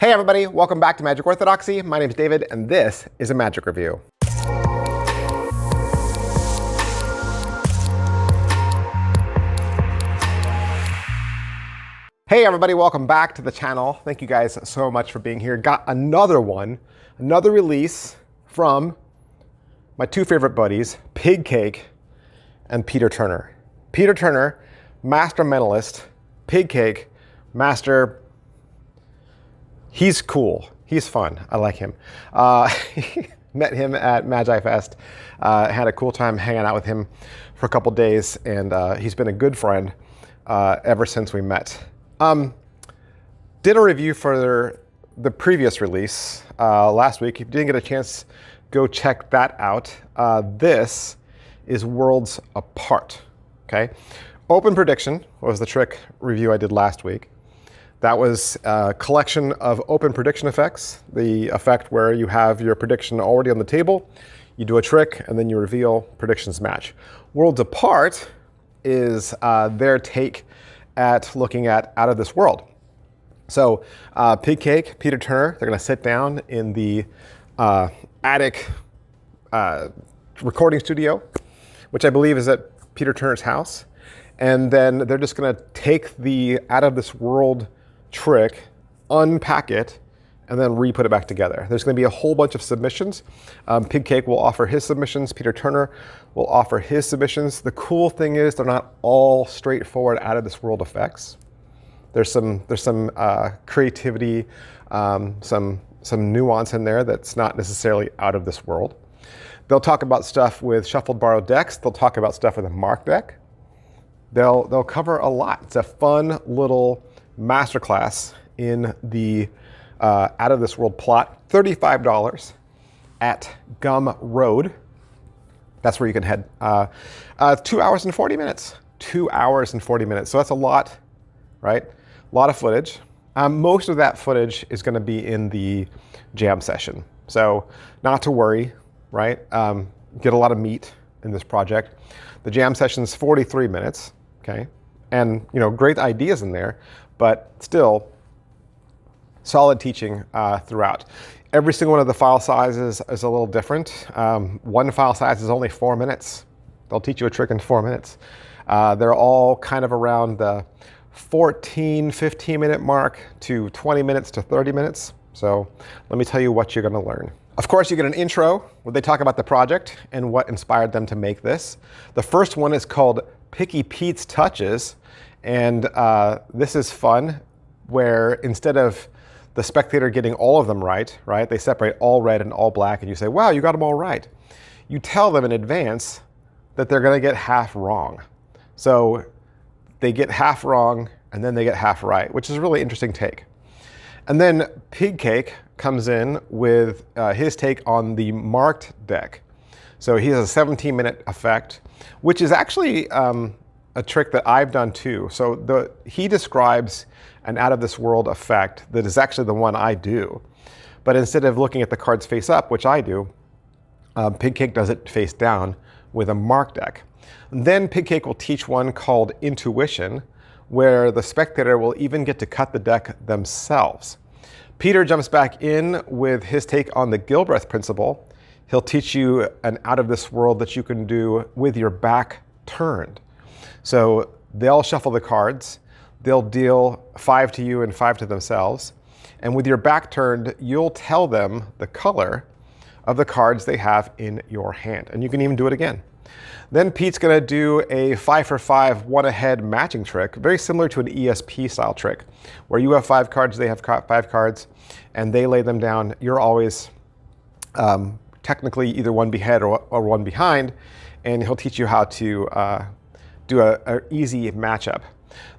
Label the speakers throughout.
Speaker 1: Hey everybody, welcome back to Magic Orthodoxy. My name is David, and this is a Magic Review. Hey everybody, welcome back to the channel. Thank you guys so much for being here. Got another release from my two favorite buddies, Pigcake and Peter Turner. Peter Turner, master mentalist. Pigcake, master. He's cool. He's fun. I like him. Met him at Magi Fest. Had a cool time hanging out with him for a couple days, and he's been a good friend ever since we met. Did a review for the previous release last week. If you didn't get a chance, go check that out. This is Worlds Apart. Okay. Open Prediction was the trick review I did last week. That was a collection of open prediction effects, the effect where you have your prediction already on the table, you do a trick, and then you reveal predictions match. Worlds Apart is their take at looking at Out of This World. So Pigcake, Peter Turner, they're going to sit down in the attic recording studio, which I believe is at Peter Turner's house. And then they're just going to take the Out of This World trick, unpack it, and then re-put it back together. There's going to be a whole bunch of submissions. Pigcake will offer his submissions. Peter Turner will offer his submissions. The cool thing is they're not all straightforward Out of This World effects. There's some creativity, some nuance in there that's not necessarily out of this world. They'll talk about stuff with shuffled borrowed decks. They'll talk about stuff with a mark deck. They'll cover a lot. It's a fun little masterclass in the Out of This World plot. $35 at Gum Road. That's where you can head. 2 hours and 40 minutes. 2 hours and 40 minutes. So that's a lot, right? A lot of footage. Most of that footage is going to be in the jam session. So not to worry, right? Get a lot of meat in this project. The jam session is 43 minutes, okay? And, you know, great ideas in there, but still solid teaching throughout. Every single one of the file sizes is a little different. One file size is only 4 minutes. They'll teach you a trick in 4 minutes. They're all kind of around the 14, 15-minute mark to 20 minutes to 30 minutes. So let me tell you what you're going to learn. Of course, you get an intro where they talk about the project and what inspired them to make this. The first one is called Picky Pete's Touches. And this is fun, where instead of the spectator getting all of them right, they separate all red and all black, and you say, wow, you got them all right. You tell them in advance that they're going to get half wrong. So they get half wrong, and then they get half right, which is a really interesting take. And then Pigcake comes in with his take on the marked deck. So he has a 17-minute effect, which is actually a trick that I've done too. So he describes an Out of This World effect that is actually the one I do. But instead of looking at the cards face up, which I do, Pigcake does it face down with a mark deck. And then Pigcake will teach one called Intuition, where the spectator will even get to cut the deck themselves. Peter jumps back in with his take on the Gilbreth principle. He'll teach you an Out of This World that you can do with your back turned. So they'll shuffle the cards, they'll deal 5 to you and 5 to themselves, and with your back turned, you'll tell them the color of the cards they have in your hand. And you can even do it again. Then Pete's going to do a 5 for 5 one-ahead matching trick, very similar to an ESP style trick, where you have 5 cards, they have 5 cards, and they lay them down. You're always technically either one behind or one behind, and he'll teach you how to do an easy matchup.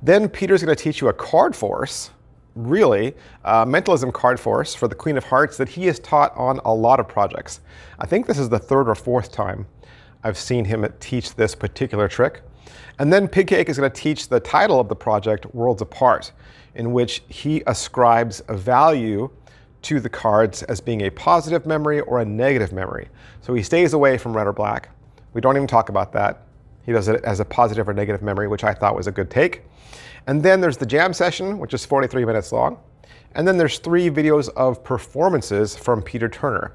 Speaker 1: Then Peter's going to teach you a card force, really, mentalism card force for the Queen of Hearts that he has taught on a lot of projects. I think this is the 3rd or 4th time I've seen him teach this particular trick. And then Pigcake is going to teach the title of the project, Worlds Apart, in which he ascribes a value to the cards as being a positive memory or a negative memory. So he stays away from red or black. We don't even talk about that. He does it as a positive or negative memory, which I thought was a good take. And then there's the jam session, which is 43 minutes long. And then there's 3 videos of performances from Peter Turner.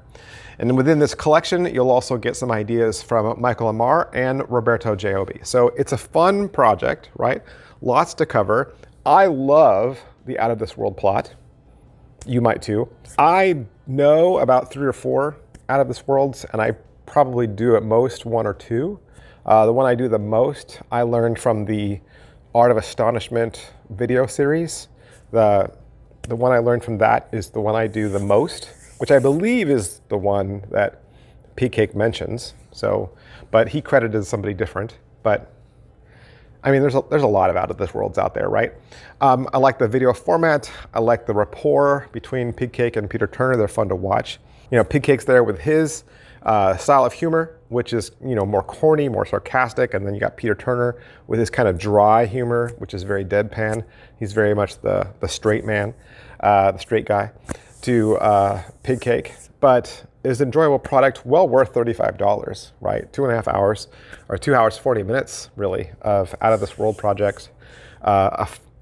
Speaker 1: And within this collection, you'll also get some ideas from Michael Amar and Roberto Giobbi. So it's a fun project, right? Lots to cover. I love the Out of This World plot. You might too. I know about 3 or 4 Out of This Worlds, and I probably do at most 1 or 2. The one I do the most, I learned from the Art of Astonishment video series. The one I learned from that is the one I do the most, which I believe is the one that Pigcake mentions. So, but he credited somebody different. But I mean, there's a lot of Out of This Worlds out there, right? I like the video format. I like the rapport between Pigcake and Peter Turner. They're fun to watch. You know, Pigcake's there with his style of humor, which is, you know, more corny, more sarcastic. And then you got Peter Turner with his kind of dry humor, which is very deadpan. He's very much the straight man, the straight guy to Pigcake. But is an enjoyable product, well worth $35, right? 2.5 hours, or 2 hours, 40 minutes, really, of Out of This World projects,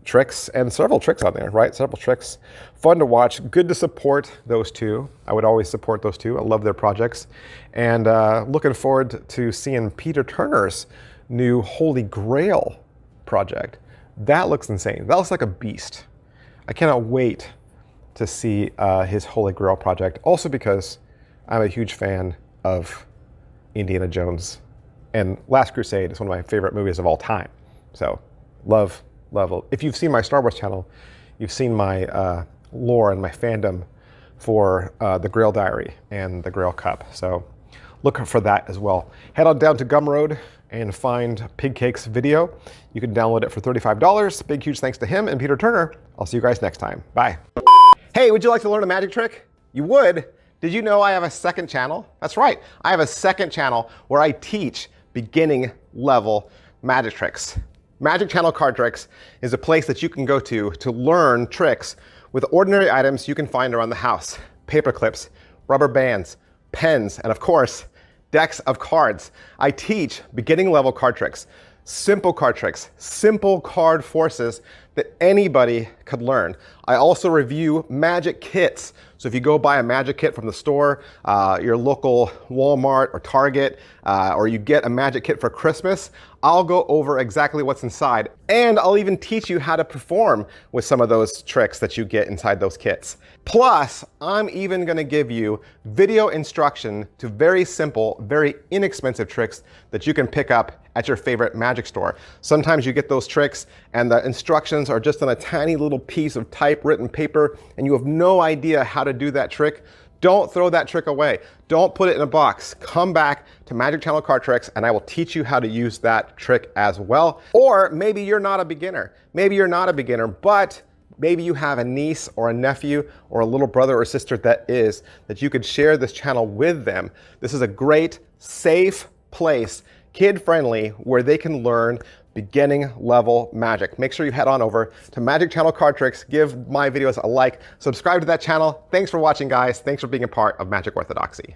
Speaker 1: tricks, and several tricks on there, right? Several tricks. Fun to watch, good to support those 2. I would always support those 2. I love their projects. And looking forward to seeing Peter Turner's new Holy Grail project. That looks insane. That looks like a beast. I cannot wait to see his Holy Grail project. Also because I'm a huge fan of Indiana Jones, and Last Crusade is one of my favorite movies of all time. So love. If you've seen my Star Wars channel, you've seen my lore and my fandom for the Grail Diary and the Grail Cup. So look for that as well. Head on down to Gumroad and find Pigcake's video. You can download it for $35. Big, huge thanks to him and Peter Turner. I'll see you guys next time. Bye. Hey, would you like to learn a magic trick? You would? Did you know I have a second channel? That's right. I have a second channel where I teach beginning level magic tricks. Magic Channel Card Tricks is a place that you can go to learn tricks with ordinary items you can find around the house. Paper clips, rubber bands, pens, and of course, decks of cards. I teach beginning level card tricks, simple card tricks, simple card forces that anybody could learn. I also review magic kits. So if you go buy a magic kit from the store, your local Walmart or Target, or you get a magic kit for Christmas, I'll go over exactly what's inside. And I'll even teach you how to perform with some of those tricks that you get inside those kits. Plus, I'm even gonna give you video instruction to very simple, very inexpensive tricks that you can pick up at your favorite magic store. Sometimes you get those tricks and the instructions are just on a tiny little piece of typewritten paper and you have no idea how to do that trick. Don't throw that trick away. Don't put it in a box. Come back to Magic Channel Card Tricks and I will teach you how to use that trick as well. Or maybe you're not a beginner. Maybe you're not a beginner, but maybe you have a niece or a nephew or a little brother or sister that you could share this channel with them. This is a great, safe place, kid-friendly, where they can learn beginning level magic. Make sure you head on over to Magic Channel Card Tricks, give my videos a like, subscribe to that channel. Thanks for watching, guys. Thanks for being a part of Magic Orthodoxy.